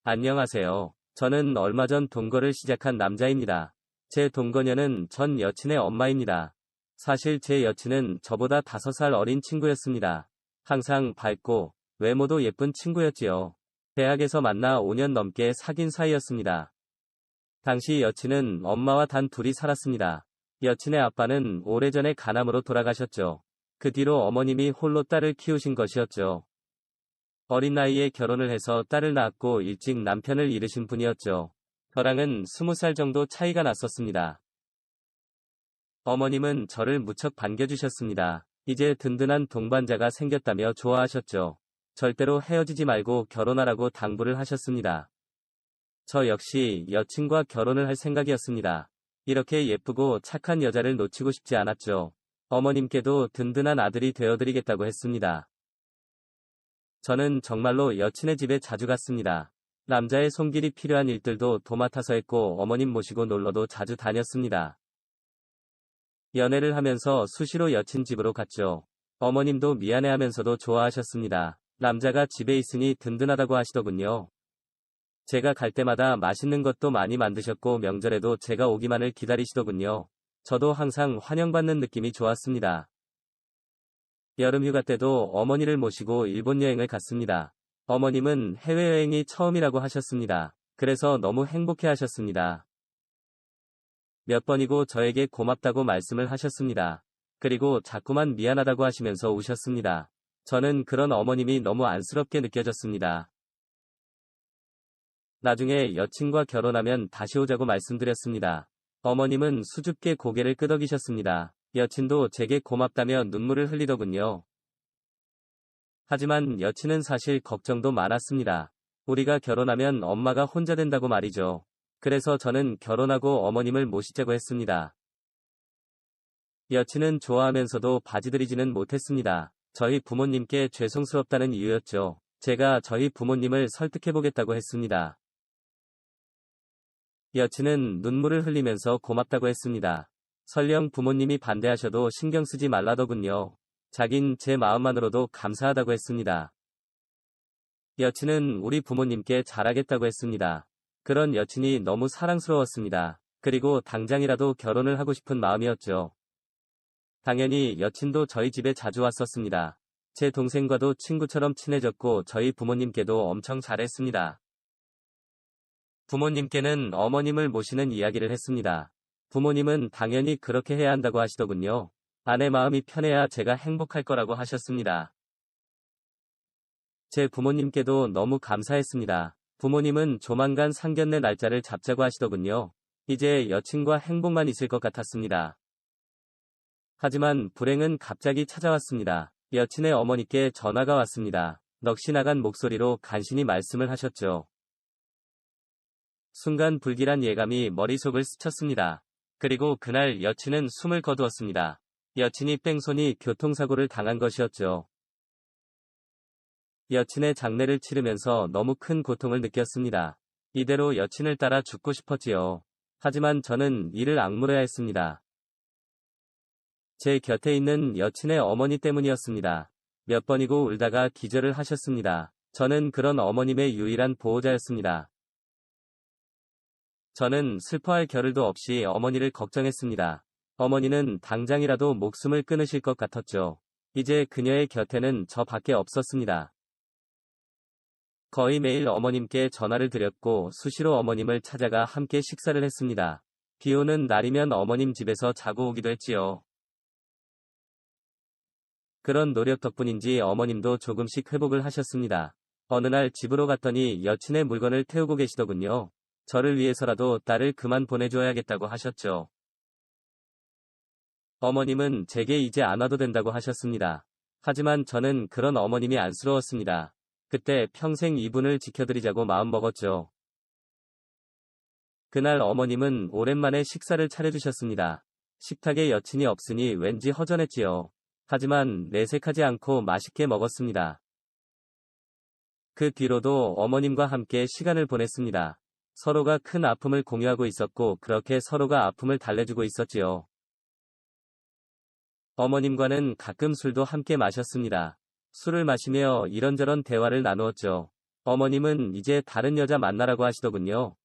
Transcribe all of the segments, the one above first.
안녕하세요. 저는 얼마 전 동거를 시작한 남자입니다. 제 동거녀는 전 여친의 엄마입니다. 사실 제 여친은 저보다 5살 어린 친구였습니다. 항상 밝고 외모도 예쁜 친구였지요. 대학에서 만나 5년 넘게 사귄 사이였습니다. 당시 여친은 엄마와 단 둘이 살았습니다. 여친의 아빠는 오래전에 간암으로 돌아가셨죠. 그 뒤로 어머님이 홀로 딸을 키우신 것이었죠. 어린 나이에 결혼을 해서 딸을 낳았고 일찍 남편을 잃으신 분이었죠. 저랑은 20살 정도 차이가 났었습니다. 어머님은 저를 무척 반겨주셨습니다. 이제 든든한 동반자가 생겼다며 좋아하셨죠. 절대로 헤어지지 말고 결혼하라고 당부를 하셨습니다. 저 역시 여친과 결혼을 할 생각이었습니다. 이렇게 예쁘고 착한 여자를 놓치고 싶지 않았죠. 어머님께도 든든한 아들이 되어드리겠다고 했습니다. 저는 정말로 여친의 집에 자주 갔습니다. 남자의 손길이 필요한 일들도 도맡아서 했고 어머님 모시고 놀러도 자주 다녔습니다. 연애를 하면서 수시로 여친 집으로 갔죠. 어머님도 미안해하면서도 좋아하셨습니다. 남자가 집에 있으니 든든하다고 하시더군요. 제가 갈 때마다 맛있는 것도 많이 만드셨고 명절에도 제가 오기만을 기다리시더군요. 저도 항상 환영받는 느낌이 좋았습니다. 여름 휴가 때도 어머니를 모시고 일본 여행을 갔습니다. 어머님은 해외여행이 처음이라고 하셨습니다. 그래서 너무 행복해 하셨습니다. 몇 번이고 저에게 고맙다고 말씀을 하셨습니다. 그리고 자꾸만 미안하다고 하시면서 우셨습니다. 저는 그런 어머님이 너무 안쓰럽게 느껴졌습니다. 나중에 여친과 결혼하면 다시 오자고 말씀드렸습니다. 어머님은 수줍게 고개를 끄덕이셨습니다. 여친도 제게 고맙다며 눈물을 흘리더군요. 하지만 여친은 사실 걱정도 많았습니다. 우리가 결혼하면 엄마가 혼자 된다고 말이죠. 그래서 저는 결혼하고 어머님을 모시자고 했습니다. 여친은 좋아하면서도 바지들이지는 못했습니다. 저희 부모님께 죄송스럽다는 이유였죠. 제가 저희 부모님을 설득해보겠다고 했습니다. 여친은 눈물을 흘리면서 고맙다고 했습니다. 설령 부모님이 반대하셔도 신경 쓰지 말라더군요. 자긴 제 마음만으로도 감사하다고 했습니다. 여친은 우리 부모님께 잘하겠다고 했습니다. 그런 여친이 너무 사랑스러웠습니다. 그리고 당장이라도 결혼을 하고 싶은 마음이었죠. 당연히 여친도 저희 집에 자주 왔었습니다. 제 동생과도 친구처럼 친해졌고 저희 부모님께도 엄청 잘했습니다. 부모님께는 어머님을 모시는 이야기를 했습니다. 부모님은 당연히 그렇게 해야 한다고 하시더군요. 아내 마음이 편해야 제가 행복할 거라고 하셨습니다. 제 부모님께도 너무 감사했습니다. 부모님은 조만간 상견례 날짜를 잡자고 하시더군요. 이제 여친과 행복만 있을 것 같았습니다. 하지만 불행은 갑자기 찾아왔습니다. 여친의 어머니께 전화가 왔습니다. 넋이 나간 목소리로 간신히 말씀을 하셨죠. 순간 불길한 예감이 머릿속을 스쳤습니다. 그리고 그날 여친은 숨을 거두었습니다. 여친이 뺑소니 교통사고를 당한 것이었죠. 여친의 장례를 치르면서 너무 큰 고통을 느꼈습니다. 이대로 여친을 따라 죽고 싶었지요. 하지만 저는 이를 악물어야 했습니다. 제 곁에 있는 여친의 어머니 때문이었습니다. 몇 번이고 울다가 기절을 하셨습니다. 저는 그런 어머님의 유일한 보호자였습니다. 저는 슬퍼할 겨를도 없이 어머니를 걱정했습니다. 어머니는 당장이라도 목숨을 끊으실 것 같았죠. 이제 그녀의 곁에는 저밖에 없었습니다. 거의 매일 어머님께 전화를 드렸고 수시로 어머님을 찾아가 함께 식사를 했습니다. 비 오는 날이면 어머님 집에서 자고 오기도 했지요. 그런 노력 덕분인지 어머님도 조금씩 회복을 하셨습니다. 어느 날 집으로 갔더니 여친의 물건을 태우고 계시더군요. 저를 위해서라도 딸을 그만 보내줘야겠다고 하셨죠. 어머님은 제게 이제 안 와도 된다고 하셨습니다. 하지만 저는 그런 어머님이 안쓰러웠습니다. 그때 평생 이분을 지켜드리자고 마음먹었죠. 그날 어머님은 오랜만에 식사를 차려주셨습니다. 식탁에 여친이 없으니 왠지 허전했지요. 하지만 내색하지 않고 맛있게 먹었습니다. 그 뒤로도 어머님과 함께 시간을 보냈습니다. 서로가 큰 아픔을 공유하고 있었고 그렇게 서로가 아픔을 달래주고 있었지요. 어머님과는 가끔 술도 함께 마셨습니다. 술을 마시며 이런저런 대화를 나누었죠. 어머님은 이제 다른 여자 만나라고 하시더군요.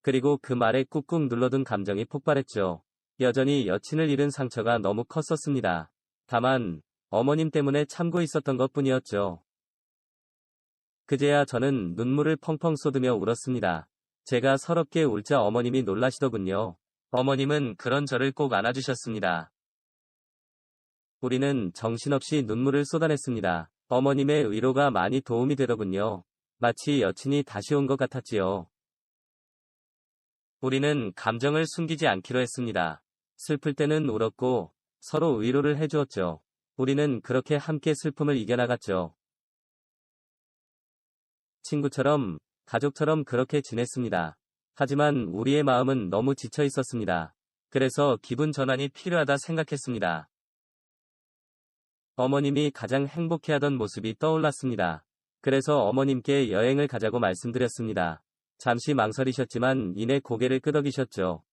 그리고 그 말에 꾹꾹 눌러둔 감정이 폭발했죠. 여전히 여친을 잃은 상처가 너무 컸었습니다. 다만 어머님 때문에 참고 있었던 것뿐이었죠. 그제야 저는 눈물을 펑펑 쏟으며 울었습니다. 제가 서럽게 울자 어머님이 놀라시더군요. 어머님은 그런 저를 꼭 안아주셨습니다. 우리는 정신없이 눈물을 쏟아냈습니다. 어머님의 위로가 많이 도움이 되더군요. 마치 여친이 다시 온 것 같았지요. 우리는 감정을 숨기지 않기로 했습니다. 슬플 때는 울었고 서로 위로를 해주었죠. 우리는 그렇게 함께 슬픔을 이겨나갔죠. 친구처럼, 가족처럼 그렇게 지냈습니다. 하지만 우리의 마음은 너무 지쳐 있었습니다. 그래서 기분 전환이 필요하다 생각했습니다. 어머님이 가장 행복해하던 모습이 떠올랐습니다. 그래서 어머님께 여행을 가자고 말씀드렸습니다. 잠시 망설이셨지만 이내 고개를 끄덕이셨죠.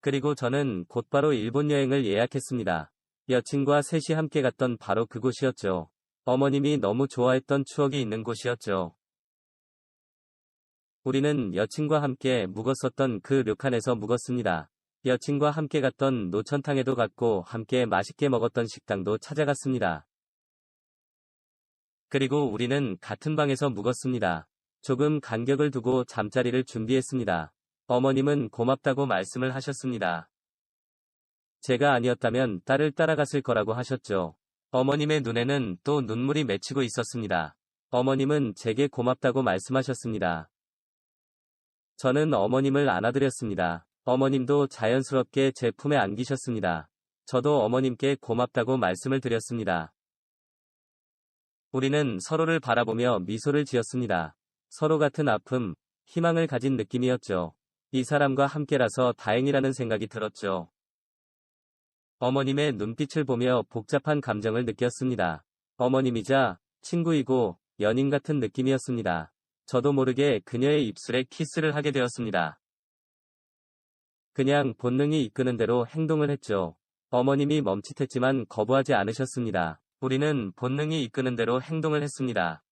그리고 저는 곧바로 일본 여행을 예약했습니다. 여친과 셋이 함께 갔던 바로 그곳이었죠. 어머님이 너무 좋아했던 추억이 있는 곳이었죠. 우리는 여친과 함께 묵었었던 그 료칸에서 묵었습니다. 여친과 함께 갔던 노천탕에도 갔고 함께 맛있게 먹었던 식당도 찾아갔습니다. 그리고 우리는 같은 방에서 묵었습니다. 조금 간격을 두고 잠자리를 준비했습니다. 어머님은 고맙다고 말씀을 하셨습니다. 제가 아니었다면 딸을 따라갔을 거라고 하셨죠. 어머님의 눈에는 또 눈물이 맺히고 있었습니다. 어머님은 제게 고맙다고 말씀하셨습니다. 저는 어머님을 안아드렸습니다. 어머님도 자연스럽게 제 품에 안기셨습니다. 저도 어머님께 고맙다고 말씀을 드렸습니다. 우리는 서로를 바라보며 미소를 지었습니다. 서로 같은 아픔, 희망을 가진 느낌이었죠. 이 사람과 함께라서 다행이라는 생각이 들었죠. 어머님의 눈빛을 보며 복잡한 감정을 느꼈습니다. 어머님이자 친구이고 연인 같은 느낌이었습니다. 저도 모르게 그녀의 입술에 키스를 하게 되었습니다. 그냥 본능이 이끄는 대로 행동을 했죠. 어머님이 멈칫했지만 거부하지 않으셨습니다. 우리는 본능이 이끄는 대로 행동을 했습니다.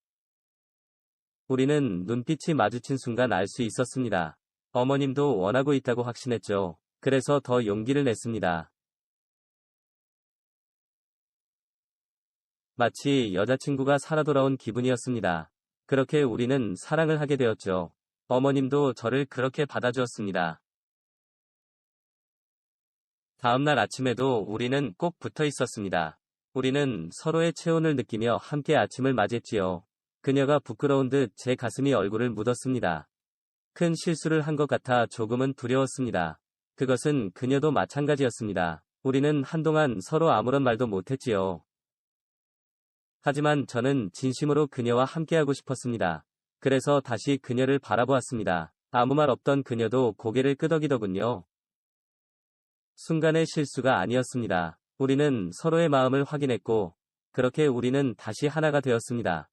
우리는 눈빛이 마주친 순간 알 수 있었습니다. 어머님도 원하고 있다고 확신했죠. 그래서 더 용기를 냈습니다. 마치 여자친구가 살아 돌아온 기분이었습니다. 그렇게 우리는 사랑을 하게 되었죠. 어머님도 저를 그렇게 받아주었습니다. 다음날 아침에도 우리는 꼭 붙어 있었습니다. 우리는 서로의 체온을 느끼며 함께 아침을 맞이했지요. 그녀가 부끄러운 듯 제 가슴이 얼굴을 묻었습니다. 큰 실수를 한 것 같아 조금은 두려웠습니다. 그것은 그녀도 마찬가지였습니다. 우리는 한동안 서로 아무런 말도 못했지요. 하지만 저는 진심으로 그녀와 함께하고 싶었습니다. 그래서 다시 그녀를 바라보았습니다. 아무 말 없던 그녀도 고개를 끄덕이더군요. 순간의 실수가 아니었습니다. 우리는 서로의 마음을 확인했고, 그렇게 우리는 다시 하나가 되었습니다.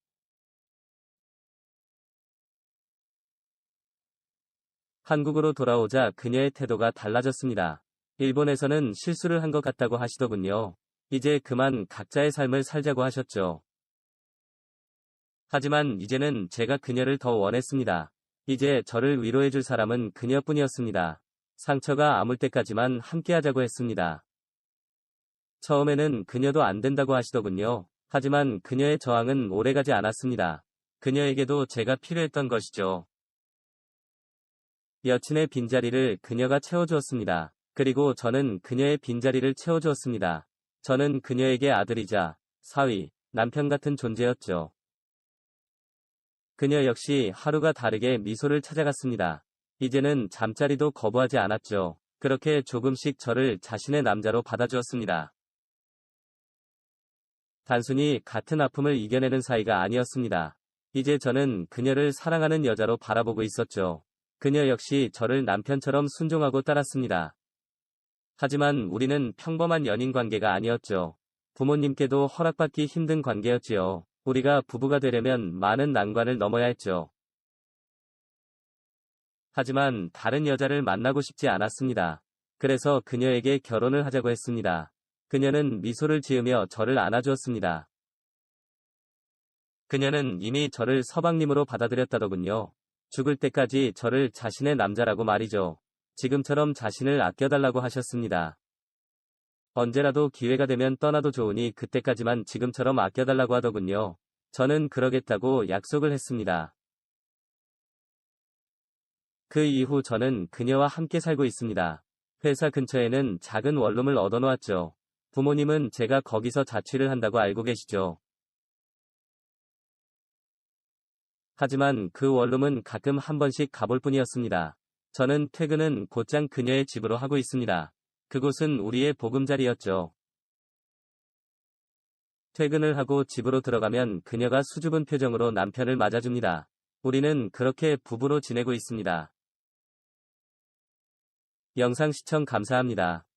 한국으로 돌아오자 그녀의 태도가 달라졌습니다. 일본에서는 실수를 한 것 같다고 하시더군요. 이제 그만 각자의 삶을 살자고 하셨죠. 하지만 이제는 제가 그녀를 더 원했습니다. 이제 저를 위로해줄 사람은 그녀뿐이었습니다. 상처가 아물 때까지만 함께하자고 했습니다. 처음에는 그녀도 안 된다고 하시더군요. 하지만 그녀의 저항은 오래가지 않았습니다. 그녀에게도 제가 필요했던 것이죠. 여친의 빈자리를 그녀가 채워주었습니다. 그리고 저는 그녀의 빈자리를 채워주었습니다. 저는 그녀에게 아들이자 사위, 남편 같은 존재였죠. 그녀 역시 하루가 다르게 미소를 찾아갔습니다. 이제는 잠자리도 거부하지 않았죠. 그렇게 조금씩 저를 자신의 남자로 받아주었습니다. 단순히 같은 아픔을 이겨내는 사이가 아니었습니다. 이제 저는 그녀를 사랑하는 여자로 바라보고 있었죠. 그녀 역시 저를 남편처럼 순종하고 따랐습니다. 하지만 우리는 평범한 연인 관계가 아니었죠. 부모님께도 허락받기 힘든 관계였지요. 우리가 부부가 되려면 많은 난관을 넘어야 했죠. 하지만 다른 여자를 만나고 싶지 않았습니다. 그래서 그녀에게 결혼을 하자고 했습니다. 그녀는 미소를 지으며 저를 안아주었습니다. 그녀는 이미 저를 서방님으로 받아들였다더군요. 죽을 때까지 저를 자신의 남자라고 말이죠. 지금처럼 자신을 아껴달라고 하셨습니다. 언제라도 기회가 되면 떠나도 좋으니 그때까지만 지금처럼 아껴달라고 하더군요. 저는 그러겠다고 약속을 했습니다. 그 이후 저는 그녀와 함께 살고 있습니다. 회사 근처에는 작은 원룸을 얻어놓았죠. 부모님은 제가 거기서 자취를 한다고 알고 계시죠. 하지만 그 원룸은 가끔 한 번씩 가볼 뿐이었습니다. 저는 퇴근은 곧장 그녀의 집으로 하고 있습니다. 그곳은 우리의 보금자리였죠. 퇴근을 하고 집으로 들어가면 그녀가 수줍은 표정으로 남편을 맞아줍니다. 우리는 그렇게 부부로 지내고 있습니다. 영상 시청 감사합니다.